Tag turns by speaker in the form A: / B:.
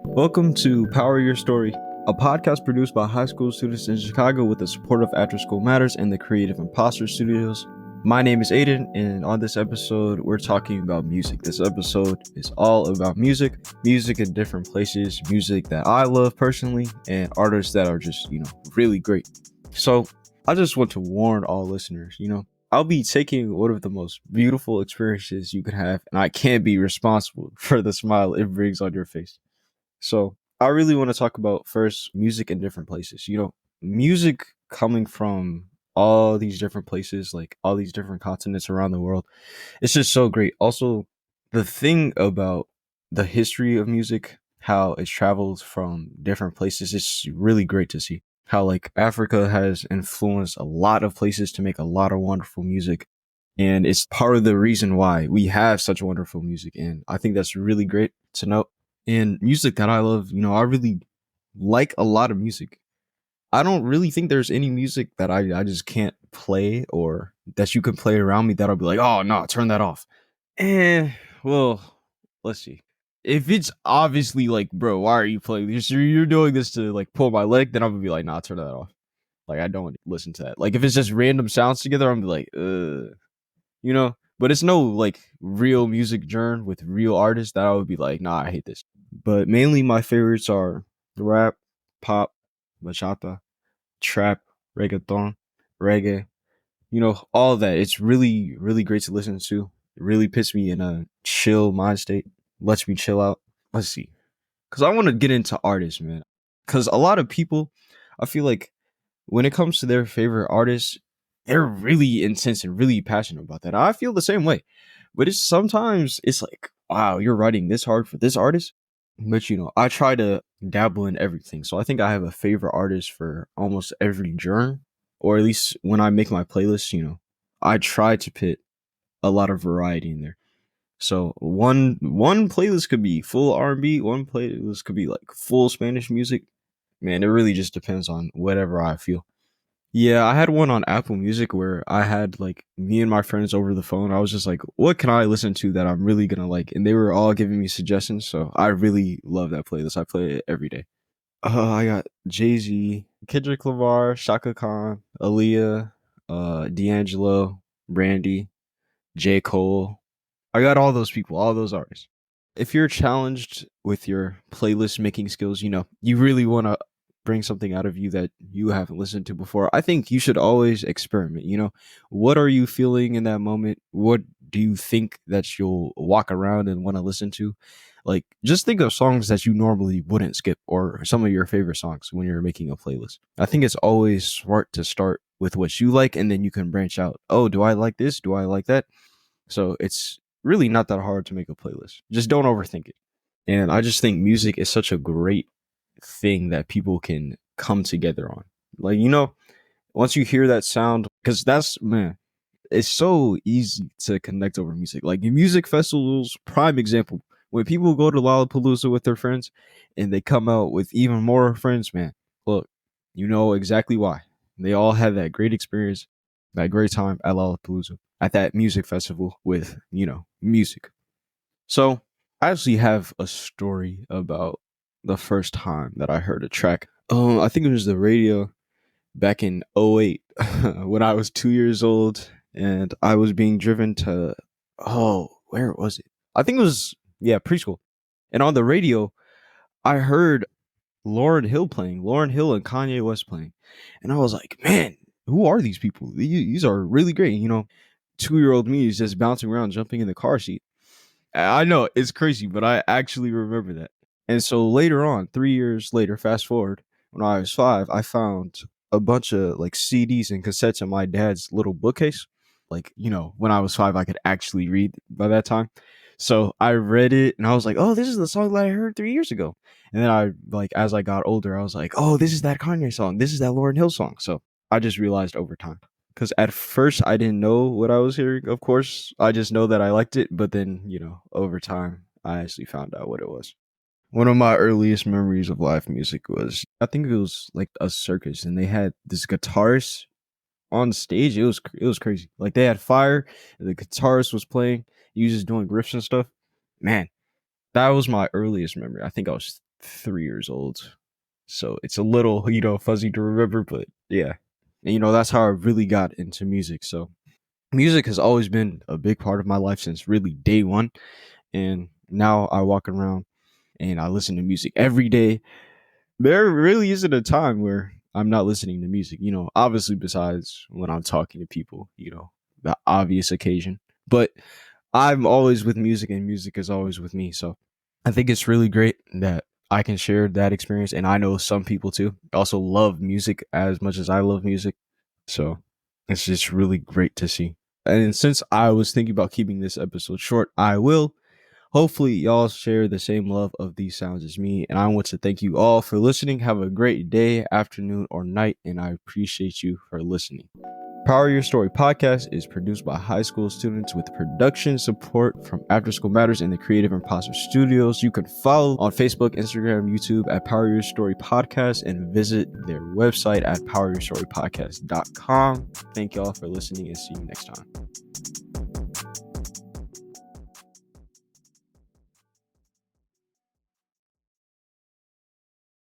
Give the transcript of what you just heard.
A: Welcome to Power Your Story, a podcast produced by high school students in Chicago with the support of After School Matters and the creative Impostor Studios. My name is Aden, and on this episode, we're talking about music. This episode is all about music in different places, music that I love personally, and artists that are just, really great. So, I just want to warn all listeners, I'll be taking one of the most beautiful experiences you could have, and I can't be responsible for the smile it brings on your face. So I really want to talk about first music in different places. Music coming from all these different places, like all these different continents around the world. It's just so great. Also, the thing about the history of music, how it's traveled from different places, it's really great to see. How like Africa has influenced a lot of places to make a lot of wonderful music. And it's part of the reason why we have such wonderful music. And I think that's really great to know. And music that I love, I really like a lot of music. I don't really think there's any music that I just can't play or that you can play around me that I'll be like, oh no, turn that off. Well, let's see. If it's obviously like, bro, why are you playing this? You're doing this to like pull my leg, then I'm gonna be like, nah, turn that off. Like I don't listen to that. Like if it's just random sounds together, I'm gonna be like, but it's no like real music journey with real artists that I would be like, nah, I hate this. But mainly my favorites are rap, pop, bachata, trap, reggaeton, reggae, all of that. It's really, really great to listen to. It really puts me in a chill mind state, lets me chill out. Let's see. Because I want to get into artists, man. Because a lot of people, I feel like when it comes to their favorite artists, they're really intense and really passionate about that. I feel the same way. But it's like, wow, you're writing this hard for this artist? But I try to dabble in everything. So I think I have a favorite artist for almost every genre. Or at least when I make my playlist, I try to put a lot of variety in there. So one playlist could be full R&B, one playlist could be like full Spanish music. Man, it really just depends on whatever I feel. Yeah, I had one on Apple Music where I had like me and my friends over the phone. I was just like, what can I listen to that I'm really gonna like? And they were all giving me suggestions. So I really love that playlist. I play it every day. I got Jay-Z, Kendrick Lamar, Shaka Khan, Aaliyah, D'Angelo, Brandy, J. Cole. I got all those people, all those artists. If you're challenged with your playlist making skills, you really want to bring something out of you that you haven't listened to before. I think you should always experiment. What are you feeling in that moment? What do you think that you'll walk around and want to listen to? Like, just think of songs that you normally wouldn't skip or some of your favorite songs when you're making a playlist. I think it's always smart to start with what you like and then you can branch out. Oh, do I like this? Do I like that? So it's really not that hard to make a playlist. Just don't overthink it. And I just think music is such a great thing that people can come together on. Like, once you hear that sound, because man, it's so easy to connect over music. Like music festivals, prime example. When people go to Lollapalooza with their friends and they come out with even more friends, man, look, you know exactly why. They all have that great experience, that great time at Lollapalooza, at that music festival with, music. So I actually have a story about the first time that I heard a track. I think it was the radio back in '08 when I was 2 years old and I was being driven to, where was it? I think it was, yeah, preschool. And on the radio, I heard Lauryn Hill and Kanye West playing. And I was like, man, who are these people? These are really great. 2-year-old me is just bouncing around, jumping in the car seat. I know it's crazy, but I actually remember that. And so later on, 3 years later, fast forward, when I was 5, I found a bunch of like CDs and cassettes in my dad's little bookcase. Like, when I was 5, I could actually read by that time. So I read it and I was like, oh, this is the song that I heard 3 years ago. And then as I got older, I was like, oh, this is that Kanye song. This is that Lauryn Hill song. So I just realized over time. Because at first I didn't know what I was hearing, of course. I just know that I liked it. But then, over time, I actually found out what it was. One of my earliest memories of live music was, I think it was like a circus, and they had this guitarist on stage. It was crazy. Like they had fire, and the guitarist was playing. He was just doing riffs and stuff. Man, That was my earliest memory. I think I was 3 years old. So it's a little, fuzzy to remember, but yeah. And, that's how I really got into music. So music has always been a big part of my life since really day one. And now I walk around and I listen to music every day. There really isn't a time where I'm not listening to music, obviously, besides when I'm talking to people, the obvious occasion. But I'm always with music and music is always with me. So I think it's really great that I can share that experience. And I know some people too also love music as much as I love music. So it's just really great to see. And since I was thinking about keeping this episode short, I will. Hopefully, y'all share the same love of these sounds as me. And I want to thank you all for listening. Have a great day, afternoon, or night. And I appreciate you for listening. Power Your Story podcast is produced by high school students with production support from After School Matters and the Creative Impostor Studios. You can follow on Facebook, Instagram, YouTube at Power Your Story Podcast and visit their website at poweryourstorypodcast.com. Thank y'all for listening and see you next time.